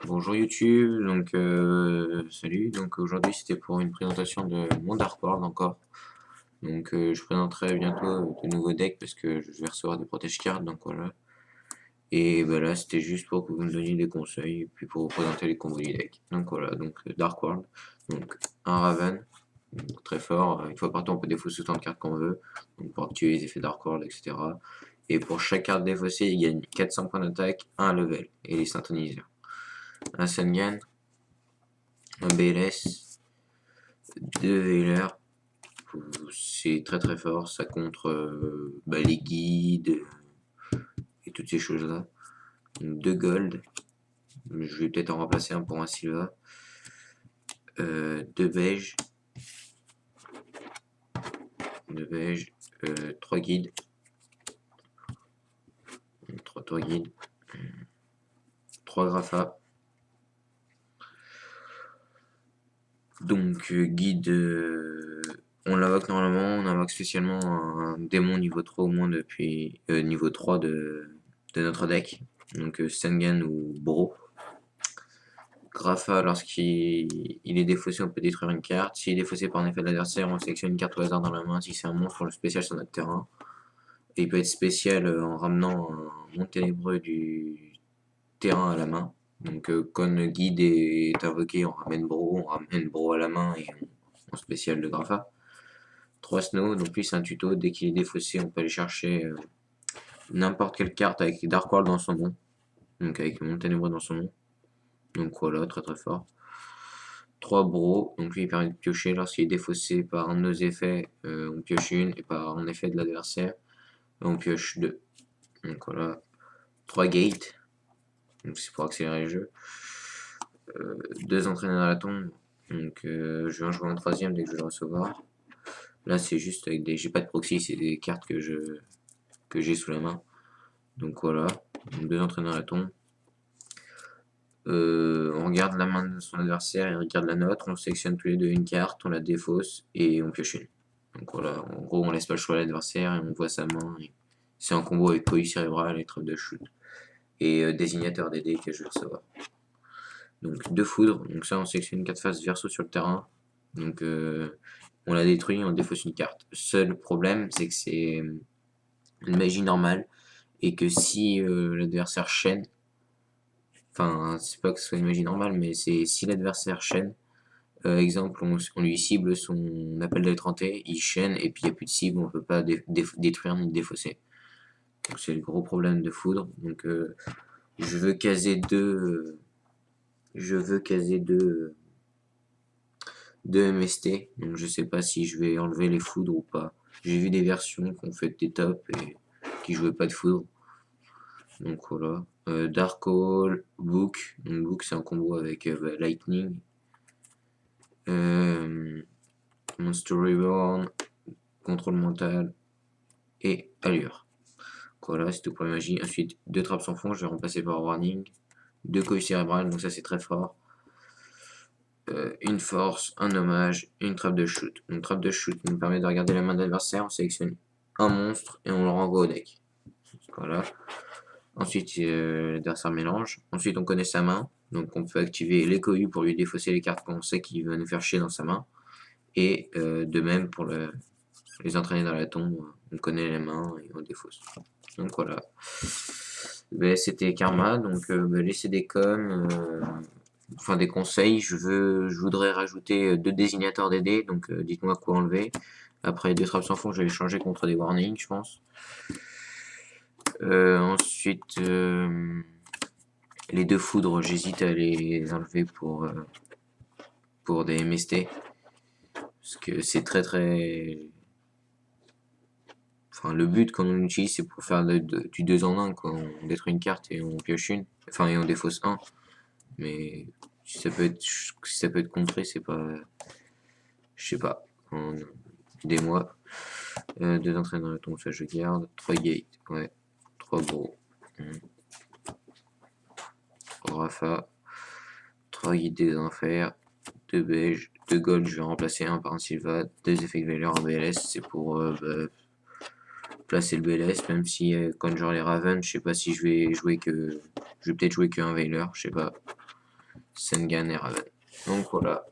Bonjour YouTube, donc salut, donc aujourd'hui c'était pour une présentation de mon Dark World encore. Donc je présenterai bientôt de nouveaux decks parce que je vais recevoir des protège cards, donc voilà. Et bah là c'était juste pour que vous me donniez des conseils et puis pour vous présenter les combos du deck. Donc voilà, donc Dark World, donc un Raven, donc très fort, une fois par tour on peut défausser autant de cartes qu'on veut, donc pour activer les effets Dark World, etc. Et pour chaque carte défaussée, il gagne 400 points d'attaque, un level, et les syntoniseurs. Un Sengan, un BLS, deux Veiler, c'est très très fort, ça contre les guides et toutes ces choses-là. Deux Gold, je vais peut-être en remplacer un pour un Silva. Deux Beige, trois guides, trois guides, trois Grapha. Donc guide, on l'invoque normalement, on invoque spécialement un démon niveau 3 au moins depuis niveau 3 de notre deck. Donc Sengan ou Bro. Grapha, lorsqu'il est défaussé, on peut détruire une carte. S'il est défaussé par un effet de l'adversaire, on sélectionne une carte au hasard dans la main. Si c'est un monstre, on le spécial sur notre terrain. Et il peut être spécial en ramenant un monde ténébreux du terrain à la main. Donc quand le guide est invoqué, on ramène Bro à la main et on spécial de Grapha. 3 Snow, donc lui c'est un tuto, dès qu'il est défaussé, on peut aller chercher n'importe quelle carte avec Dark World dans son nom. Donc avec le monde ténébreux dans son nom. Donc voilà, très très fort. 3 Bro, donc lui il permet de piocher lorsqu'il est défaussé par un de nos effets, on pioche une, et par un effet de l'adversaire, on pioche deux. Donc voilà. 3 Gate, donc c'est pour accélérer le jeu. 2 entraîneurs à la tombe, donc je vais en jouer un troisième dès que je vais le recevoir. Là c'est juste avec des. J'ai pas de proxy, c'est des cartes que j'ai sous la main. Donc voilà. Donc 2 entraîneurs à la tombe. On regarde la main de son adversaire, il regarde la nôtre, on sélectionne tous les deux une carte, on la défausse et on pioche une. Donc voilà, en gros on laisse pas le choix à l'adversaire et on voit sa main. C'est un combo avec cohue cérébrale et trap de shoot. Et désignateur des dés que je vais recevoir. Donc deux foudres, donc ça on sélectionne une carte face verso sur le terrain. Donc on la détruit, on défausse une carte. Seul problème c'est que c'est une magie normale et que si l'adversaire chaîne, enfin c'est pas que ce soit une magie normale, mais c'est si l'adversaire chaîne, exemple on lui cible son appel d'étranté, il chaîne et puis il n'y a plus de cible, on peut pas détruire ni défausser. Donc c'est le gros problème de foudre. Donc je veux caser deux MST, donc je sais pas si je vais enlever les foudres ou pas. J'ai vu des versions qui ont fait des tops et qui jouaient pas de foudre. Donc voilà. Dark Hole, Book. Donc Book c'est un combo avec Lightning. Monster Reborn, Contrôle mental et Allure. Donc voilà, c'est tout pour la magie. Ensuite, deux trappes sans fond, je vais remplacer par Warning. Deux cohues cérébrales, donc ça c'est très fort. Une force, un hommage, une trappe de shoot. Une trappe de shoot nous permet de regarder la main de l'adversaire, on sélectionne un monstre et on le renvoie au deck. Voilà. Ensuite, l'adversaire mélange. Ensuite, on connaît sa main, donc on peut activer les cohues pour lui défausser les cartes qu'on sait qu'il va nous faire chier dans sa main. Et de même pour les entraîner dans la tombe, on connaît les mains et on défausse. Donc voilà. C'était Karma, donc laissez des coms. Enfin des conseils, je voudrais rajouter deux désignateurs des dés, donc dites-moi quoi enlever. Après deux trappes sans fond, je vais les changer contre des warnings, je pense. Ensuite, les deux foudres, j'hésite à les enlever pour des MST. Parce que c'est très très. Enfin, le but quand on utilise, c'est pour faire du 2 en 1, quoi. On détruit une carte et on pioche une. Enfin, et on défausse un. Mais si ça peut être contré, c'est pas. Je sais pas. Des mois. Deux entraîneurs dans la tombe, ça je garde. 3 gates, ouais. 3 gros. 3 Rafa. 3 guides des enfers. 2 beige. 2 gold, je vais remplacer un par un Silva. 2 effets de valeur en BLS, c'est pour placer le BLS, même si quand j'aurai les Raven, je sais pas si je vais jouer que Je vais peut-être jouer qu'un Veiler, je sais pas. Sengan et Raven. Donc voilà.